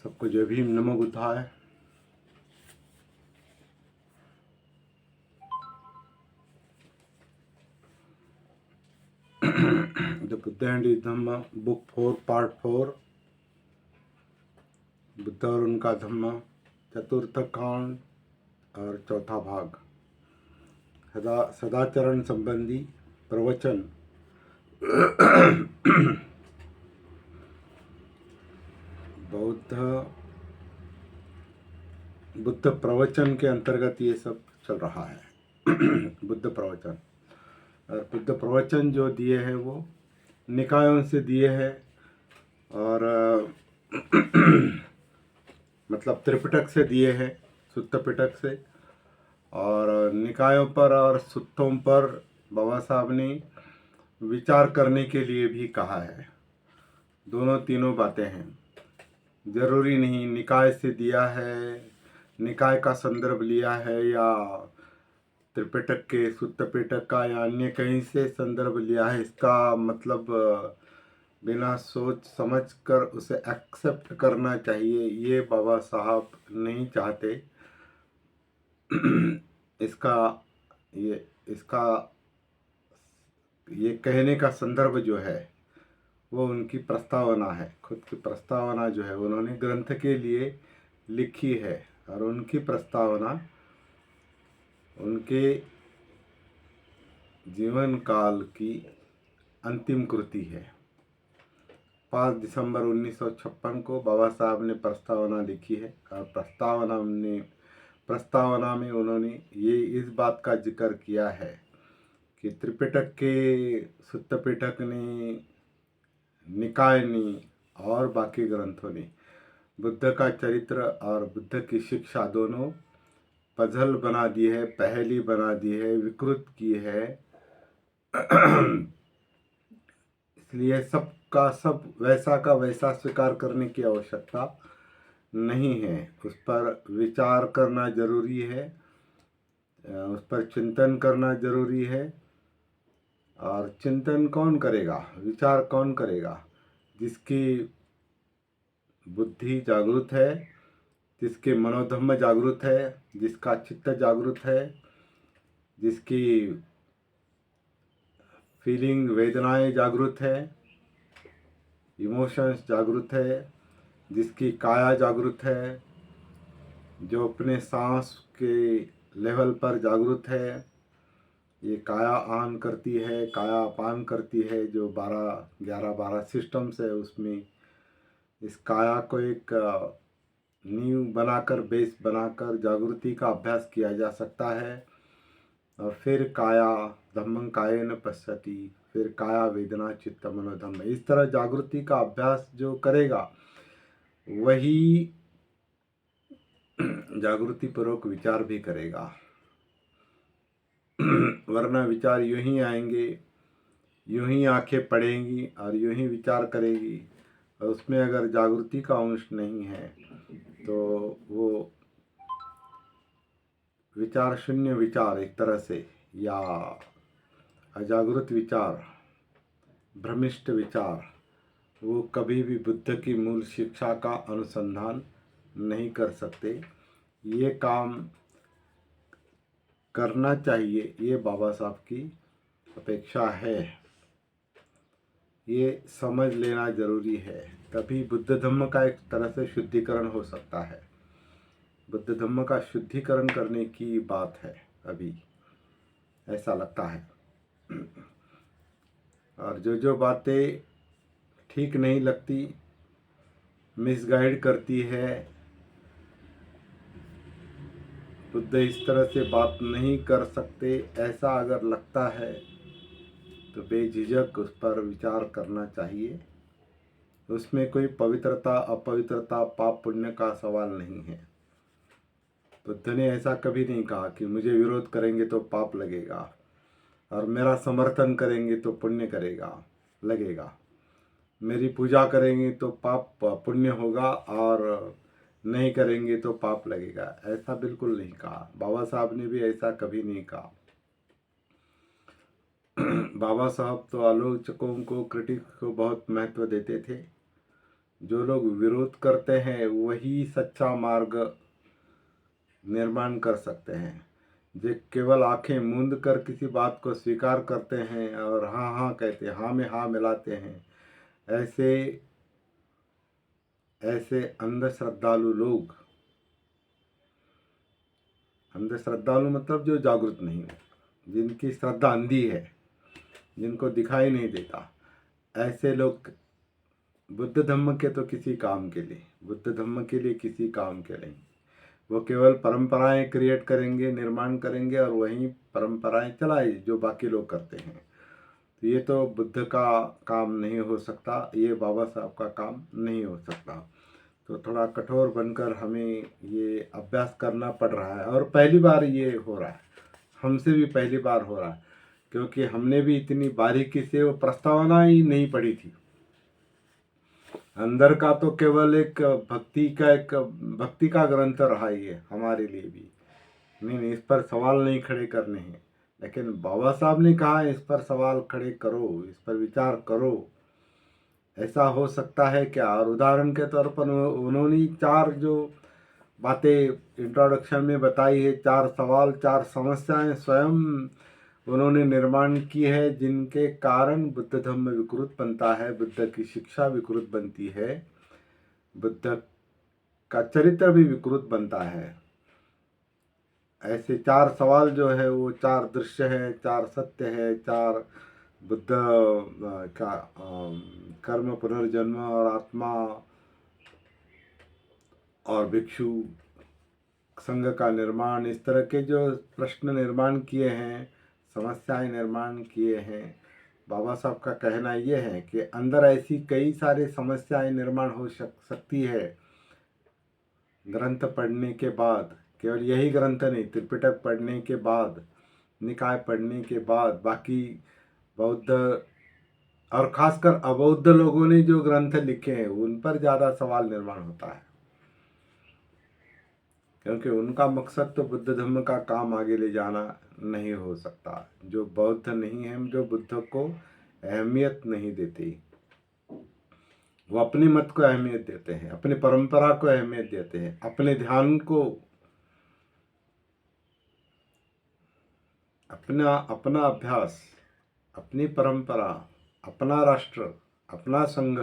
सबको जय भीम, नमो बुद्धाय। The Buddha and his Dhamma, book 4, part 4, Buddha और उनका धम्म, चतुर्थ कांड और चौथा भाग, सदाचरण संबंधी प्रवचन। बुद्ध प्रवचन के अंतर्गत ये सब चल रहा है। बुद्ध प्रवचन, और बुद्ध प्रवचन जो दिए हैं वो निकायों से दिए हैं, और मतलब त्रिपिटक से दिए हैं, सुत्त पिटक से। और निकायों पर और सुत्तों पर बाबा साहब ने विचार करने के लिए भी कहा है। दोनों तीनों बातें हैं, जरूरी नहीं निकाय से दिया है, निकाय का संदर्भ लिया है, या त्रिपिटक के सुत्त पिटक का या अन्य कहीं से संदर्भ लिया है, इसका मतलब बिना सोच समझ कर उसे एक्सेप्ट करना चाहिए, ये बाबा साहब नहीं चाहते। इसका ये कहने का संदर्भ जो है वो उनकी प्रस्तावना है, खुद की प्रस्तावना जो है उन्होंने ग्रंथ के लिए लिखी है, और उनकी प्रस्तावना उनके जीवन काल की अंतिम कृति है। 5 दिसंबर 1956 को बाबा साहब ने प्रस्तावना लिखी है, और प्रस्तावना में उन्होंने ये इस बात का जिक्र किया है कि त्रिपिटक के सुत्त पिटक ने, निकाय ने और बाकी ग्रंथों ने बुद्ध का चरित्र और बुद्ध की शिक्षा दोनों पजल बना दी है, पहेली बना दी है, विकृत की है। इसलिए सब का सब वैसा का वैसा स्वीकार करने की आवश्यकता नहीं है, उस पर विचार करना जरूरी है, उस पर चिंतन करना जरूरी है। और चिंतन कौन करेगा, विचार कौन करेगा? जिसकी बुद्धि जागृत है, जिसके मनोधम्म जागृत है, जिसका चित्त जागृत है, जिसकी फीलिंग वेदनाएं जागृत है, इमोशंस जागृत है, जिसकी काया जागृत है, जो अपने सांस के लेवल पर जागृत है। ये काया आन करती है, काया अपान करती है, जो 11-12 सिस्टम्स है, उसमें इस काया को एक नींव बनाकर, बेस बनाकर जागृति का अभ्यास किया जा सकता है। और फिर काया धम्मं कायेन पश्यति, फिर काया वेदना चित्त मनोधम्म, इस तरह जागृति का अभ्यास जो करेगा वही जागृति पूर्वक विचार भी करेगा। वरना विचार यूं ही आएंगे, यूं ही आंखें पड़ेंगी और यूं ही विचार करेगी, और उसमें अगर जागृति का अंश नहीं है तो वो विचार शून्य विचार एक तरह से, या अजागृत विचार, भ्रमिष्ट विचार, वो कभी भी बुद्ध की मूल शिक्षा का अनुसंधान नहीं कर सकते। ये काम करना चाहिए, ये बाबा साहब की अपेक्षा है, ये समझ लेना जरूरी है। तभी बुद्ध धम्म का एक तरह से शुद्धिकरण हो सकता है। बुद्ध धम्म का शुद्धिकरण करने की बात है अभी, ऐसा लगता है। और जो बातें ठीक नहीं लगती, मिसगाइड करती है, बुद्ध इस तरह से बात नहीं कर सकते, ऐसा अगर लगता है तो बेझिझक उस पर विचार करना चाहिए। उसमें कोई पवित्रता अपवित्रता पाप पुण्य का सवाल नहीं है। बुद्ध ने ऐसा कभी नहीं कहा कि मुझे विरोध करेंगे तो पाप लगेगा, और मेरा समर्थन करेंगे तो पुण्य लगेगा, मेरी पूजा करेंगे तो पाप पुण्य होगा, और नहीं करेंगे तो पाप लगेगा, ऐसा बिल्कुल नहीं कहा। बाबा साहब ने भी ऐसा कभी नहीं कहा। बाबा साहब तो आलोचकों को, क्रिटिक्स को बहुत महत्व देते थे, जो लोग विरोध करते हैं वही सच्चा मार्ग निर्माण कर सकते हैं। जो केवल आंखें मूंद कर किसी बात को स्वीकार करते हैं और हाँ हाँ कहते हैं, हाँ में हाँ मिलाते हैं, ऐसे ऐसे अंधश्रद्धालु लोग, अंधश्रद्धालु मतलब जो जागरूक नहीं है, जिनकी श्रद्धा अंधी है, जिनको दिखाई नहीं देता, ऐसे लोग बुद्ध धम्म के तो किसी काम के लिए, बुद्ध धम्म के लिए किसी काम के नहीं। वो केवल परंपराएं क्रिएट करेंगे, निर्माण करेंगे और वही परंपराएं चलाए जो बाकी लोग करते हैं। तो ये तो बुद्ध का काम नहीं हो सकता, ये बाबा साहब का काम नहीं हो सकता। तो थोड़ा कठोर बनकर हमें ये अभ्यास करना पड़ रहा है, और पहली बार ये हो रहा है, हमसे भी पहली बार हो रहा है, क्योंकि हमने भी इतनी बारीकी से वो प्रस्तावना ही नहीं पढ़ी थी। अंदर का तो केवल एक भक्ति का ग्रंथ रहा ये हमारे लिए भी। नहीं, इस पर सवाल नहीं खड़े करने हैं, लेकिन बाबा साहब ने कहा इस पर सवाल खड़े करो, इस पर विचार करो, ऐसा हो सकता है क्या। और उदाहरण के तौर पर उन्होंने 4 जो बातें इंट्रोडक्शन में बताई है, 4 सवाल, 4 समस्याएं स्वयं उन्होंने निर्माण की है, जिनके कारण बुद्ध धम्म विकृत बनता है, बुद्ध की शिक्षा विकृत बनती है, बुद्ध का चरित्र भी विकृत बनता है। ऐसे 4 सवाल जो है वो 4 दृश्य है, 4 सत्य है, 4 बुद्ध का कर्म, पुनर्जन्म और आत्मा और भिक्षु संघ का निर्माण, इस तरह के जो प्रश्न निर्माण किए हैं, समस्याएं निर्माण किए हैं। बाबा साहब का कहना ये है कि अंदर ऐसी कई सारी समस्याएं निर्माण हो सकती है ग्रंथ पढ़ने के बाद। केवल यही ग्रंथ नहीं, त्रिपिटक पढ़ने के बाद, निकाय पढ़ने के बाद, बाकी बौद्ध और खासकर अबौद्ध लोगों ने जो ग्रंथ लिखे हैं उन पर ज़्यादा सवाल निर्माण होता है, क्योंकि उनका मकसद तो बुद्ध धर्म का काम आगे ले जाना नहीं हो सकता। जो बौद्ध नहीं है, जो बुद्ध को अहमियत नहीं देते, वो अपने मत को अहमियत देते हैं, अपनी परंपरा को अहमियत देते हैं, अपने ध्यान को, अपना अभ्यास, अपनी परंपरा, अपना राष्ट्र, अपना संघ,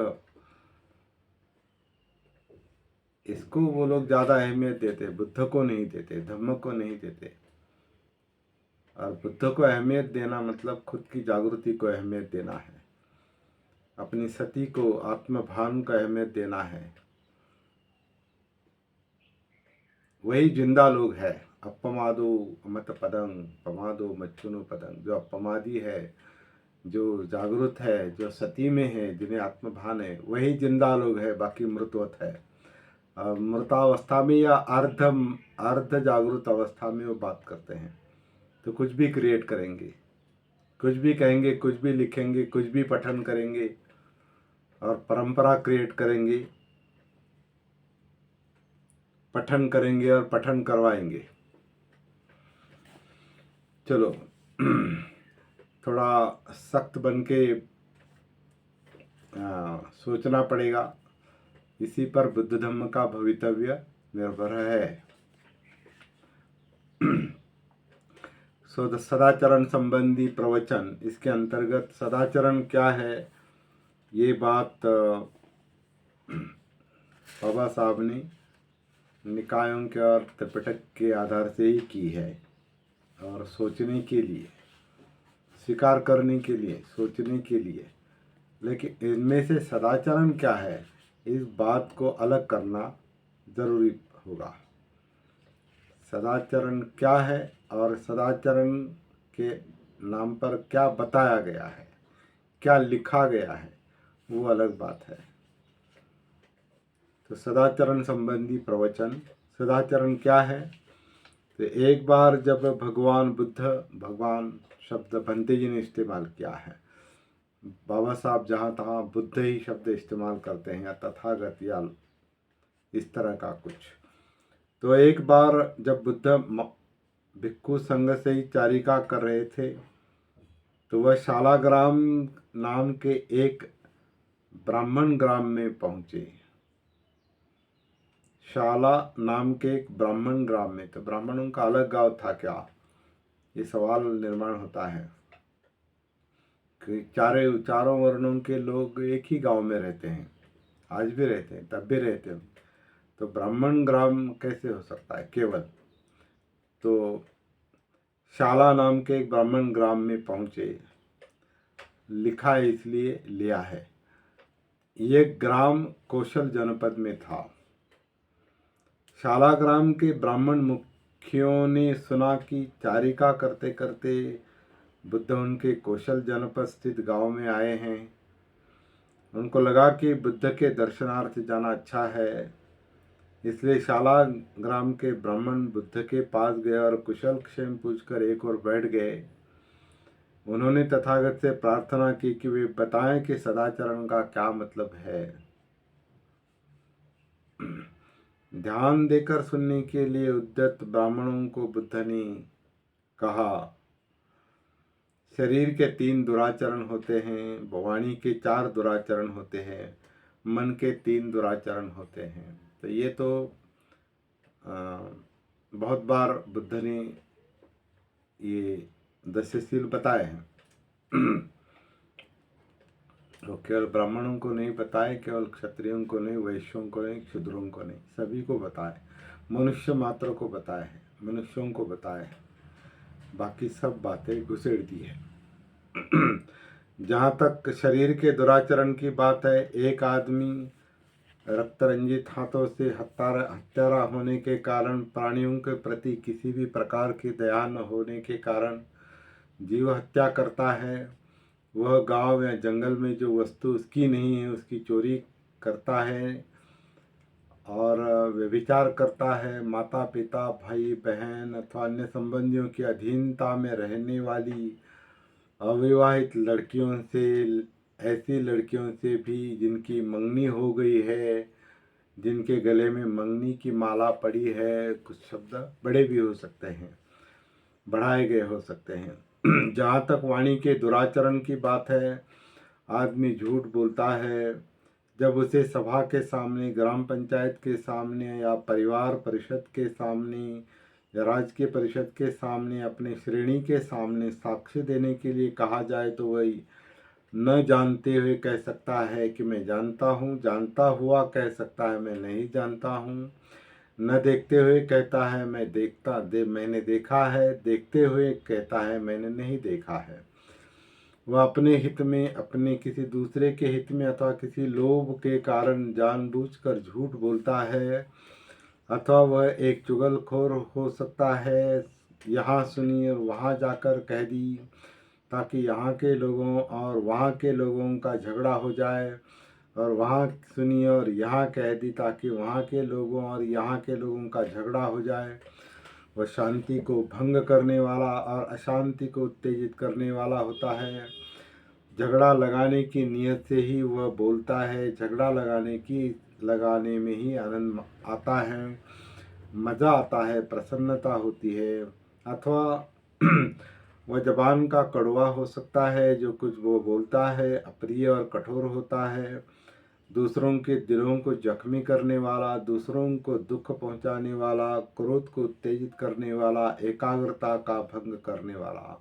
इसको वो लोग ज़्यादा अहमियत देते, बुद्ध को नहीं देते, धम्म को नहीं देते। और बुद्ध को अहमियत देना मतलब खुद की जागृति को अहमियत देना है, अपनी सती को, आत्मभान को अहमियत देना है। वही जिंदा लोग है। अपमादो मत पदंग पमादो मच्छुनो पदंग, जो अपमादी है, जो जागृत है, जो सती में है, जिन्हें आत्मभान है, वही जिंदा लोग है, बाकी मृतवत है। मृतावस्था में या अर्ध जागृत अवस्था में वो बात करते हैं, तो कुछ भी क्रिएट करेंगे, कुछ भी कहेंगे, कुछ भी लिखेंगे, कुछ भी पठन करेंगे और परंपरा क्रिएट करेंगे, पठन करेंगे और पठन करवाएंगे। चलो थोड़ा सख्त बन के सोचना पड़ेगा, इसी पर बुद्ध धम्म का भवितव्य निर्भर है। सदाचरण संबंधी प्रवचन, इसके अंतर्गत सदाचरण क्या है ये बात बाबा साहब ने निकायों के और त्रिपिटक के आधार से ही की है, और सोचने के लिए, स्वीकार करने के लिए, सोचने के लिए। लेकिन इनमें से सदाचरण क्या है, इस बात को अलग करना जरूरी होगा। सदाचरण क्या है और सदाचरण के नाम पर क्या बताया गया है, क्या लिखा गया है, वो अलग बात है। तो सदाचरण संबंधी प्रवचन, सदाचरण क्या है। तो एक बार जब भगवान बुद्ध, भगवान शब्द भंते जी ने इस्तेमाल किया है, बाबा साहब जहाँ तहाँ बुद्ध ही शब्द इस्तेमाल करते हैं, या तथागत या इस तरह का कुछ। तो एक बार जब बुद्ध भिक्खु संघ से ही चारिका कर रहे थे, तो वह शालाग्राम नाम के एक ब्राह्मण ग्राम में पहुँचे। शाला नाम के एक ब्राह्मण ग्राम में, तो ब्राह्मणों का अलग गांव था क्या, ये सवाल निर्माण होता है कि चारों वर्णों के लोग एक ही गांव में रहते हैं, आज भी रहते हैं, तब भी रहते हैं, तो ब्राह्मण ग्राम कैसे हो सकता है केवल। तो शाला नाम के एक ब्राह्मण ग्राम में पहुंचे, लिखा है इसलिए लिया है। ये ग्राम कौशल जनपद में था। शाला ग्राम के ब्राह्मण मुखियों ने सुना कि चारिका करते करते बुद्ध उनके कौशल जनपद स्थित गांव में आए हैं। उनको लगा कि बुद्ध के दर्शनार्थ जाना अच्छा है, इसलिए शाला ग्राम के ब्राह्मण बुद्ध के पास गए और कुशल क्षेम पूछकर एक ओर बैठ गए। उन्होंने तथागत से प्रार्थना की कि वे बताएं कि सदाचरण का क्या मतलब है। ध्यान देकर सुनने के लिए उद्यत ब्राह्मणों को बुद्ध ने कहा, शरीर के 3 दुराचरण होते हैं, वाणी के 4 दुराचरण होते हैं, मन के 3 दुराचरण होते हैं। तो ये तो बहुत बार बुद्ध ने ये दशशील बताए हैं। वो केवल ब्राह्मणों को नहीं बताए, केवल क्षत्रियों को नहीं, वैश्यों को नहीं, क्षुद्रों को नहीं, सभी को बताए, मनुष्य मात्र को बताए हैं, मनुष्यों को बताए हैं, बाकी सब बातें घुसेड़ दी है। जहाँ तक शरीर के दुराचरण की बात है, एक आदमी रक्त रंजित हाथों से हत्यारा होने के कारण, प्राणियों के प्रति किसी भी प्रकार की दया न होने के कारण जीव हत्या करता है। वह गांव या जंगल में जो वस्तु उसकी नहीं है उसकी चोरी करता है और व्यभिचार करता है। माता पिता, भाई बहन अथवा अन्य संबंधियों की अधीनता में रहने वाली अविवाहित लड़कियों से, ऐसी लड़कियों से भी जिनकी मंगनी हो गई है, जिनके गले में मंगनी की माला पड़ी है, कुछ शब्द बड़े भी हो सकते हैं, बढ़ाए गए हो सकते हैं। जहाँ तक वाणी के दुराचरण की बात है, आदमी झूठ बोलता है जब उसे सभा के सामने, ग्राम पंचायत के सामने या परिवार परिषद के सामने या राजकीय परिषद के सामने, अपने श्रेणी के सामने साक्ष्य देने के लिए कहा जाए तो वही न जानते हुए कह सकता है कि मैं जानता हूँ, जानता हुआ कह सकता है मैं नहीं जानता हूँ, न देखते हुए कहता है मैंने देखा है, देखते हुए कहता है मैंने नहीं देखा है। वह अपने हित में, अपने किसी दूसरे के हित में अथवा किसी लोभ के कारण जानबूझकर झूठ बोलता है, अथवा वह एक चुगलखोर हो सकता है। यहाँ सुनी और वहाँ जाकर कह दी ताकि यहाँ के लोगों और वहाँ के लोगों का झगड़ा हो जाए, और वहाँ सुनी और यहाँ कह दी ताकि वहाँ के लोगों और यहाँ के लोगों का झगड़ा हो जाए। वह शांति को भंग करने वाला और अशांति को उत्तेजित करने वाला होता है। झगड़ा लगाने की नीयत से ही वह बोलता है, झगड़ा लगाने में ही आनंद आता है, मज़ा आता है, प्रसन्नता होती है। अथवा वह जबान का कड़वा हो सकता है, जो कुछ वो बोलता है अप्रिय और कठोर होता है, दूसरों के दिलों को जख्मी करने वाला, दूसरों को दुख पहुंचाने वाला, क्रोध को उत्तेजित करने वाला, एकाग्रता का भंग करने वाला।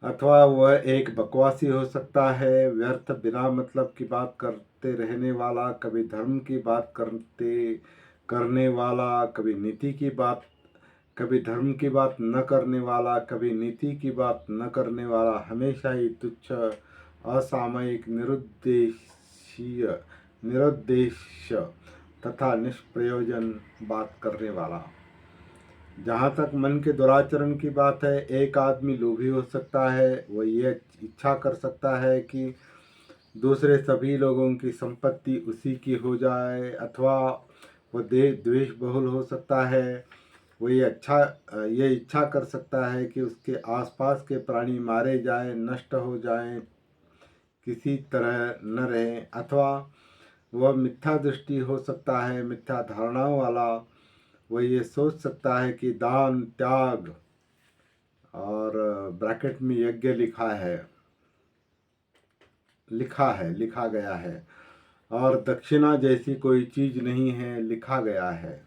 अथवा वह एक बकवासी हो सकता है, व्यर्थ बिना मतलब की बात करते रहने वाला, कभी धर्म की बात करने वाला, कभी धर्म की बात न करने वाला, कभी नीति की बात न करने वाला, हमेशा ही तुच्छ, असामयिक, निरुद्देश्य तथा निष्प्रयोजन बात करने वाला। जहाँ तक मन के दुराचरण की बात है, एक आदमी लोभी हो सकता है, वह ये इच्छा कर सकता है कि दूसरे सभी लोगों की संपत्ति उसी की हो जाए, अथवा वह द्वेष बहुल हो सकता है, वो ये इच्छा कर सकता है कि उसके आसपास के प्राणी मारे जाएं, नष्ट हो जाएं, किसी तरह न रहें। अथवा वह मिथ्या दृष्टि हो सकता है, मिथ्या धारणाओं वाला। वह ये सोच सकता है कि दान, त्याग और ब्रैकेट में यज्ञ लिखा गया है, और दक्षिणा जैसी कोई चीज़ नहीं है, लिखा गया है।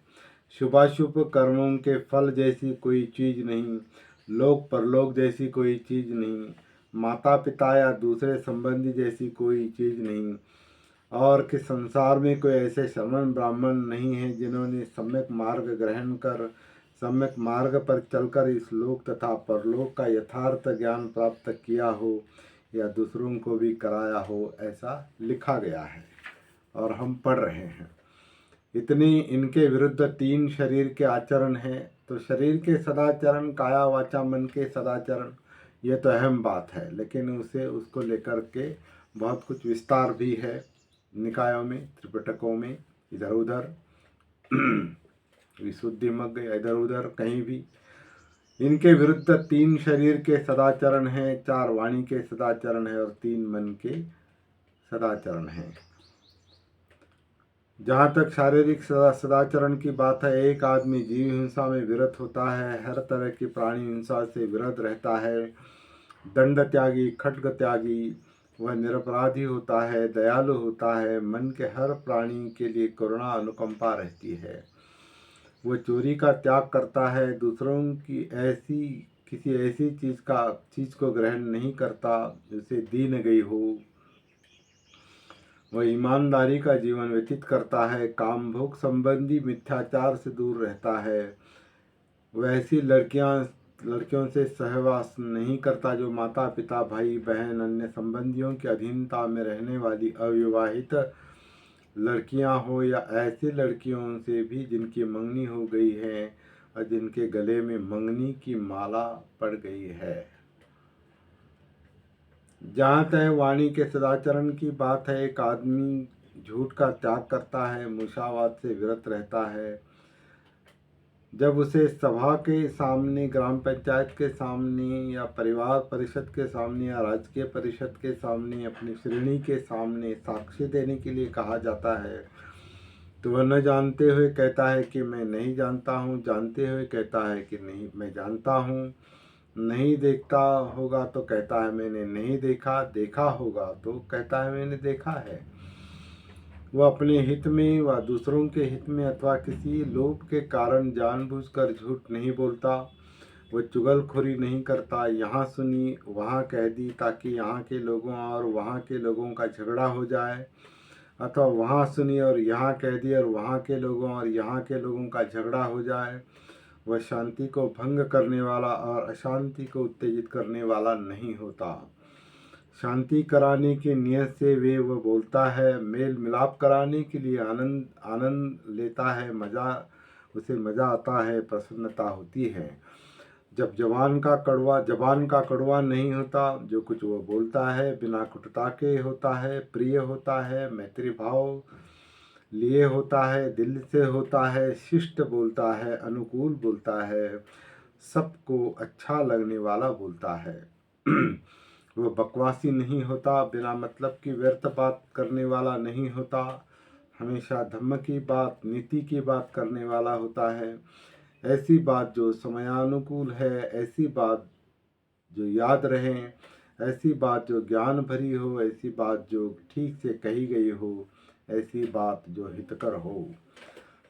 शुभाशुभ कर्मों के फल जैसी कोई चीज़ नहीं, लोक परलोक जैसी कोई चीज़ नहीं, माता पिता या दूसरे संबंधी जैसी कोई चीज़ नहीं, और कि संसार में कोई ऐसे श्रमण ब्राह्मण नहीं है जिन्होंने सम्यक मार्ग ग्रहण कर सम्यक मार्ग पर चलकर इस लोक तथा परलोक का यथार्थ ज्ञान प्राप्त किया हो या दूसरों को भी कराया हो, ऐसा लिखा गया है और हम पढ़ रहे हैं। इतनी इनके विरुद्ध 3 शरीर के आचरण हैं। तो शरीर के सदाचरण, काया वाचा मन के सदाचरण, ये तो अहम बात है, लेकिन उसको लेकर के बहुत कुछ विस्तार भी है निकायों में, त्रिपिटकों में, इधर उधर विशुद्धि मग इधर उधर कहीं भी। इनके विरुद्ध 3 शरीर के सदाचरण हैं, 4 वाणी के सदाचरण हैं और 3 मन के सदाचरण हैं। जहाँ तक शारीरिक सदाचरण की बात है, एक आदमी जीव हिंसा में विरत होता है, हर तरह की प्राणी हिंसा से विरत रहता है, दंड त्यागी, खड्ग त्यागी, वह निरपराधी होता है, दयालु होता है, मन के हर प्राणी के लिए करुणा अनुकंपा रहती है। वो चोरी का त्याग करता है, दूसरों की किसी ऐसी चीज़ को ग्रहण नहीं करता जिसे दी न गई हो। वह ईमानदारी का जीवन व्यतीत करता है, काम भोग संबंधी मिथ्याचार से दूर रहता है। वह ऐसी लड़कियों से सहवास नहीं करता जो माता पिता भाई बहन अन्य संबंधियों की अधीनता में रहने वाली अविवाहित लड़कियां हो, या ऐसी लड़कियों से भी जिनकी मंगनी हो गई है और जिनके गले में मंगनी की माला पड़ गई है। जहाँ तक वाणी के सदाचरण की बात है, एक आदमी झूठ का त्याग करता है, मूसावाद से विरत रहता है। जब उसे सभा के सामने, ग्राम पंचायत के सामने या परिवार परिषद के सामने या राजकीय परिषद के सामने, अपनी श्रेणी के सामने साक्ष्य देने के लिए कहा जाता है, तो वह न जानते हुए कहता है कि मैं नहीं जानता हूँ, जानते हुए कहता है कि नहीं मैं जानता हूँ, नहीं देखता होगा तो कहता है मैंने नहीं देखा, देखा होगा तो कहता है मैंने देखा है। वह अपने हित में व दूसरों के हित में अथवा किसी लोभ के कारण जानबूझकर झूठ नहीं बोलता। वह चुगलखोरी नहीं करता, यहाँ सुनी वहाँ कह दी ताकि यहाँ के लोगों और वहाँ के लोगों का झगड़ा हो जाए, अथवा वहाँ सुनी और यहाँ कह दी और वहाँ के लोगों और यहाँ के लोगों का झगड़ा हो जाए। वह शांति को भंग करने वाला और अशांति को उत्तेजित करने वाला नहीं होता। शांति कराने की नियत से वह बोलता है, मेल मिलाप कराने के लिए आनंद लेता है, उसे मज़ा आता है, प्रसन्नता होती है। जब जबान का कड़वा नहीं होता, जो कुछ वो बोलता है बिना कुटता के होता है, प्रिय होता है, मैत्री भाव लिए होता है, दिल से होता है, शिष्ट बोलता है, अनुकूल बोलता है, सबको अच्छा लगने वाला बोलता है। वह बकवासी नहीं होता, बिना मतलब की व्यर्थ बात करने वाला नहीं होता, हमेशा धम्म की बात, नीति की बात करने वाला होता है। ऐसी बात जो समयानुकूल है, ऐसी बात जो याद रहे, ऐसी बात जो ज्ञान भरी हो, ऐसी बात जो ठीक से कही गई हो, ऐसी बात जो हितकर हो।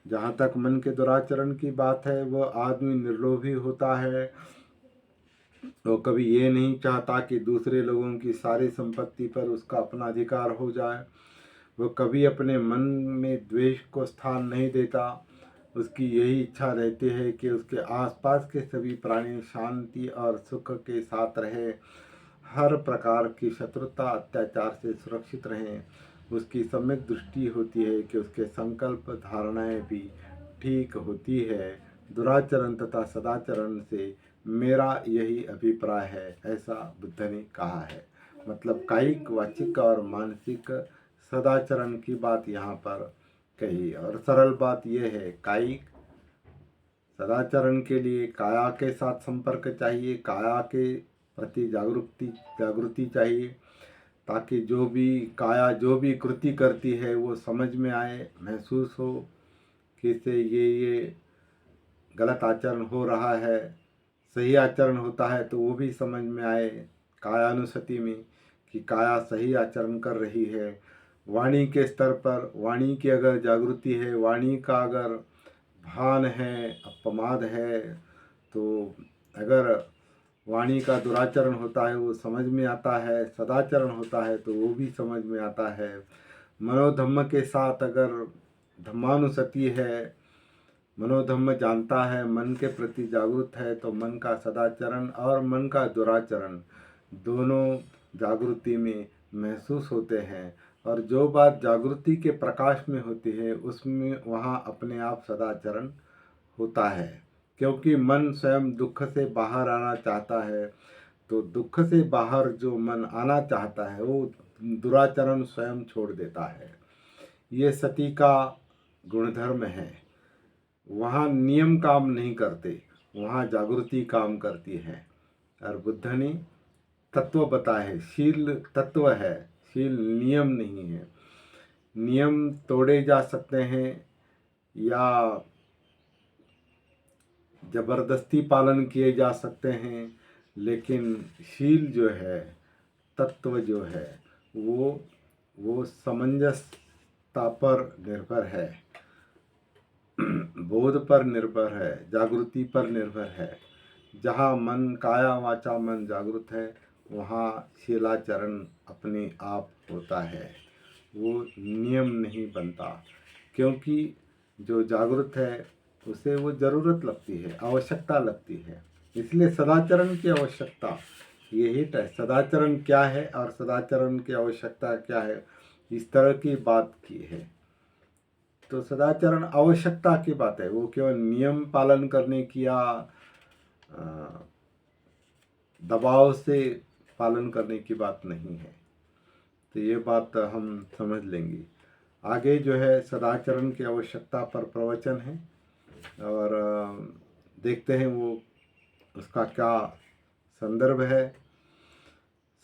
जहाँ तक मन के दुराचरण की बात है, वह आदमी निर्लोभी होता है। वो कभी ये नहीं चाहता कि दूसरे लोगों की सारी संपत्ति पर उसका अपना अधिकार हो जाए। वो कभी अपने मन में द्वेष को स्थान नहीं देता। उसकी यही इच्छा रहती है कि उसके आसपास के सभी प्राणी शांति और सुख के साथ रहे, हर प्रकार की शत्रुता अत्याचार से सुरक्षित रहें। उसकी सम्यक दृष्टि होती है कि उसके संकल्प धारणाएं भी ठीक होती है। दुराचरण तथा सदाचरण से मेरा यही अभिप्राय है, ऐसा बुद्ध ने कहा है। मतलब कायिक, वाचिक और मानसिक सदाचरण की बात यहाँ पर कही। और सरल बात यह है, कायिक सदाचरण के लिए काया के साथ संपर्क चाहिए, काया के प्रति जागृति चाहिए, ताकि काया जो भी कृति करती है वो समझ में आए, महसूस हो कि इससे ये गलत आचरण हो रहा है। सही आचरण होता है तो वो भी समझ में आए कायानुसति में कि काया सही आचरण कर रही है। वाणी के स्तर पर, वाणी की अगर जागृति है, वाणी का अगर भान है, अपमाद है, तो अगर वाणी का दुराचरण होता है वो समझ में आता है, सदाचरण होता है तो वो भी समझ में आता है। मनोधम्म के साथ अगर धम्मानुसति है, मनोधम्म जानता है, मन के प्रति जागरूक है, तो मन का सदाचरण और मन का दुराचरण दोनों जागृति में महसूस होते हैं। और जो बात जागृति के प्रकाश में होती है उसमें वहाँ अपने आप सदाचरण होता है, क्योंकि मन स्वयं दुख से बाहर आना चाहता है। तो दुख से बाहर जो मन आना चाहता है वो दुराचरण स्वयं छोड़ देता है। ये सती का गुणधर्म है। वहाँ नियम काम नहीं करते, वहाँ जागृति काम करती है। और बुद्ध ने तत्व बताए, शील तत्व है, शील नियम नहीं है। नियम तोड़े जा सकते हैं या जबरदस्ती पालन किए जा सकते हैं, लेकिन शील जो है, तत्व जो है, वो समंजसता पर निर्भर है, बोध पर निर्भर है, जागृति पर निर्भर है। जहाँ मन काया वाचा मन जागृत है वहाँ शीलाचरण अपने आप होता है, वो नियम नहीं बनता। क्योंकि जो जागृत है उसे वो ज़रूरत लगती है, आवश्यकता लगती है। इसलिए सदाचरण की आवश्यकता यही है। सदाचरण क्या है और सदाचरण की आवश्यकता क्या है, इस तरह की बात की है। तो सदाचरण आवश्यकता की बात है, वो केवल नियम पालन करने की या दबाव से पालन करने की बात नहीं है। तो ये बात हम समझ लेंगे। आगे जो है सदाचरण की आवश्यकता पर प्रवचन है और देखते हैं वो उसका क्या संदर्भ है।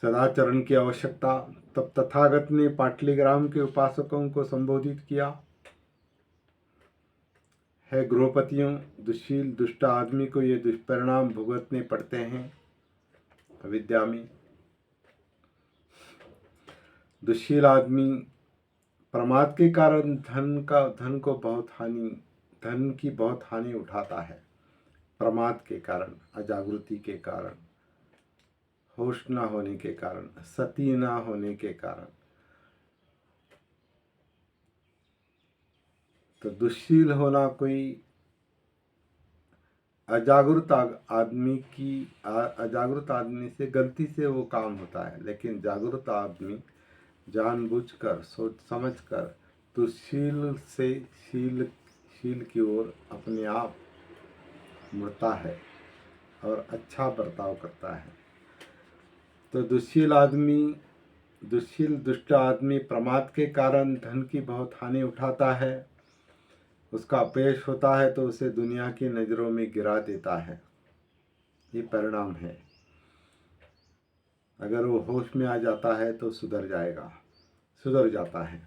सदाचरण की आवश्यकता। तब तथागत ने पाटलीग्राम के उपासकों को संबोधित किया है, गृहपतियों, दुशील दुष्ट आदमी को ये दुष्परिणाम भुगतने पड़ते हैं। अविद्या में दुशील आदमी प्रमाद के कारण धन की बहुत हानि उठाता है। प्रमाद के कारण, अजागृति के कारण, होश ना होने के कारण, सती ना होने के कारण। तो दुशील होना कोई अजागृत आदमी से गलती से वो काम होता है, लेकिन जागृत आदमी जानबूझकर सोच समझकर दुशील से शील की ओर अपने आप मुड़ता है और अच्छा बर्ताव करता है। तो दुष्ट आदमी प्रमाद के कारण धन की बहुत हानि उठाता है, उसका अपयश होता है तो उसे दुनिया की नज़रों में गिरा देता है। ये परिणाम है। अगर वो होश में आ जाता है तो सुधर जाता है।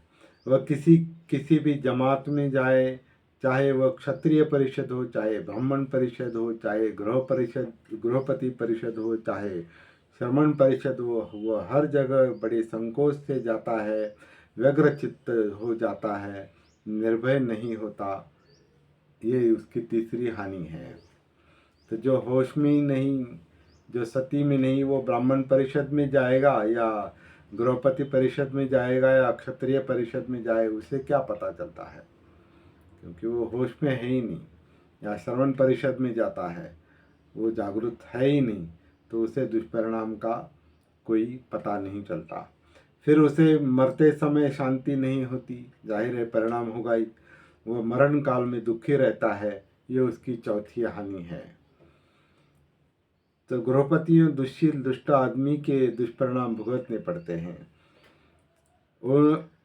वह किसी भी जमात में जाए, चाहे वह क्षत्रिय परिषद हो, चाहे ब्राह्मण परिषद हो, चाहे गृहपति परिषद हो, चाहे श्रमण परिषद हो, वह हर जगह बड़े संकोच से जाता है, व्यग्र चित्त हो जाता है, निर्भय नहीं होता। ये उसकी तीसरी हानि है। तो जो होश में ही नहीं, जो सती में नहीं, वो ब्राह्मण परिषद में जाएगा या गृहपति परिषद में जाएगा या क्षत्रिय परिषद में जाए, उसे क्या पता चलता है, क्योंकि वो होश में है ही नहीं। या श्रवण परिषद में जाता है, वो जागरूक है ही नहीं, तो उसे दुष्परिणाम का कोई पता नहीं चलता। फिर उसे मरते समय शांति नहीं होती, जाहिर है परिणाम होगा ही। वो मरण काल में दुखी रहता है, ये उसकी चौथी हानि है। तो गृहपतियों, दुष्शील दुष्ट आदमी के दुष्परिणाम भुगतने पड़ते हैं।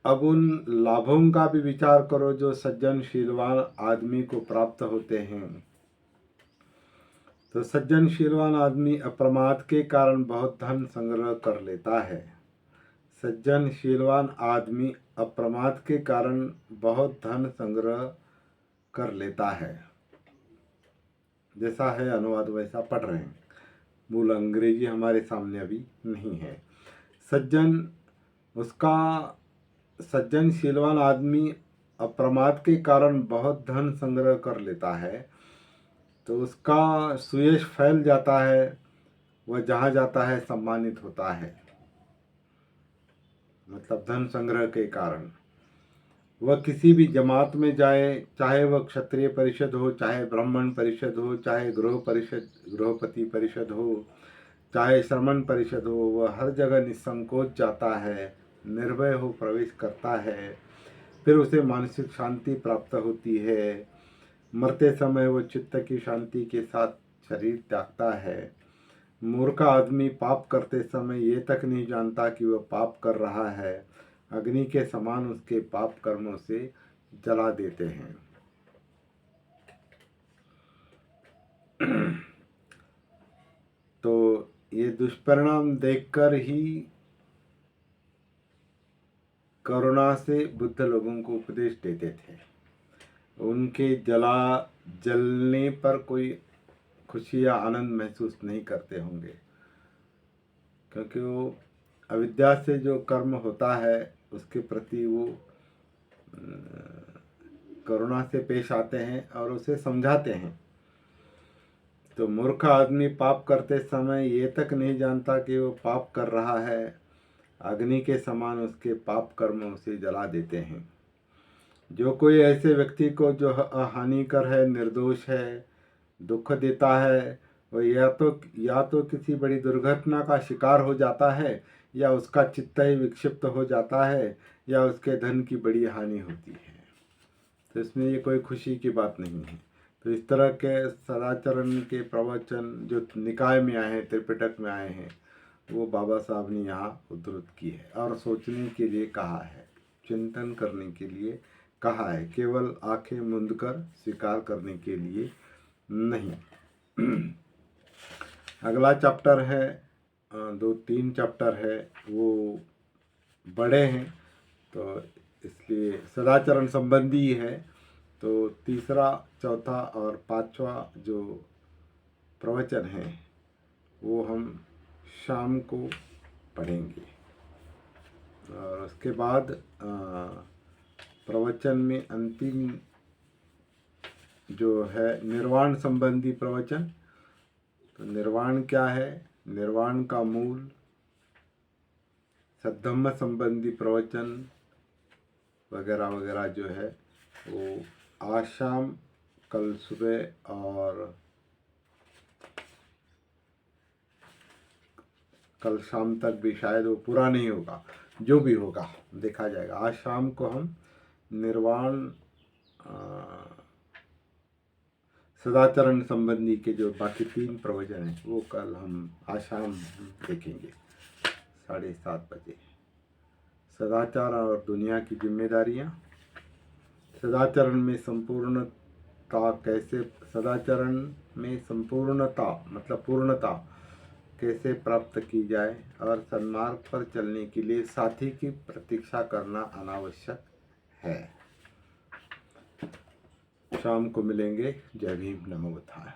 अब उन लाभों का भी विचार करो जो सज्जन शीलवान आदमी को प्राप्त होते हैं। तो सज्जन शीलवान आदमी अप्रमाद के कारण बहुत धन संग्रह कर लेता है। सज्जन शीलवान आदमी अप्रमाद के कारण बहुत धन संग्रह कर लेता है। जैसा है अनुवाद वैसा पढ़ रहे हैं, मूल अंग्रेजी हमारे सामने अभी नहीं है। सज्जन उसका सज्जनशीलवान आदमी अप्रमाद के कारण बहुत धन संग्रह कर लेता है तो उसका सुयश फैल जाता है, वह जहाँ जाता है सम्मानित होता है। मतलब धन संग्रह के कारण वह किसी भी जमात में जाए, चाहे वह क्षत्रिय परिषद हो, चाहे ब्राह्मण परिषद हो, चाहे गृहपति परिषद हो, चाहे श्रमण परिषद हो, वह हर जगह निसंकोच जाता है, निर्भय हो प्रवेश करता है। फिर उसे मानसिक शांति प्राप्त होती है। मरते समय वो चित्त की शांति के साथ शरीर त्यागता है। मूर्ख आदमी पाप करते समय ये तक नहीं जानता कि वह पाप कर रहा है, अग्नि के समान उसके पाप कर्मों से जला देते हैं। तो ये दुष्परिणाम देखकर ही करुणा से बुद्ध लोगों को उपदेश देते थे। उनके जलने पर कोई खुशी या आनंद महसूस नहीं करते होंगे, क्योंकि वो अविद्या से जो कर्म होता है उसके प्रति वो करुणा से पेश आते हैं और उसे समझाते हैं। तो मूर्ख आदमी पाप करते समय ये तक नहीं जानता कि वो पाप कर रहा है, अग्नि के समान उसके पाप कर्म उसे जला देते हैं। जो कोई ऐसे व्यक्ति को जो हानिकर है, निर्दोष है, दुख देता है, वह या तो किसी बड़ी दुर्घटना का शिकार हो जाता है, या उसका चित्त ही विक्षिप्त हो जाता है, या उसके धन की बड़ी हानि होती है। तो इसमें ये कोई खुशी की बात नहीं है। तो इस तरह के सदाचरण के प्रवचन जो निकाय में आए हैं, त्रिपिटक में आए हैं, वो बाबा साहब ने यहाँ उद्धृत की है और सोचने के लिए कहा है, चिंतन करने के लिए कहा है, केवल आंखें मूंद कर स्वीकार करने के लिए नहीं। अगला चैप्टर है, 2-3 चैप्टर है, वो बड़े हैं तो इसलिए सदाचरण संबंधी है। तो तीसरा, चौथा और पांचवा जो प्रवचन है वो हम शाम को पढ़ेंगे। और उसके बाद प्रवचन में अंतिम जो है निर्वाण संबंधी प्रवचन। तो निर्वाण क्या है, निर्वाण का मूल, सद्धम्म संबंधी प्रवचन वगैरह वगैरह जो है वो आज शाम, कल सुबह और कल शाम तक भी शायद वो पूरा नहीं होगा, जो भी होगा देखा जाएगा। आज शाम को हम निर्वाण सदाचरण संबंधी के जो बाकी 3 प्रवचन हैं वो कल हम आज शाम देखेंगे 7:30 बजे। सदाचार और दुनिया की जिम्मेदारियाँ। सदाचरण में संपूर्णता कैसे, सदाचरण में संपूर्णता मतलब पूर्णता कैसे प्राप्त की जाए, और सन्मार्ग पर चलने के लिए साथी की प्रतीक्षा करना अनावश्यक है। शाम को मिलेंगे। जय भीम, नमो बुद्धाय।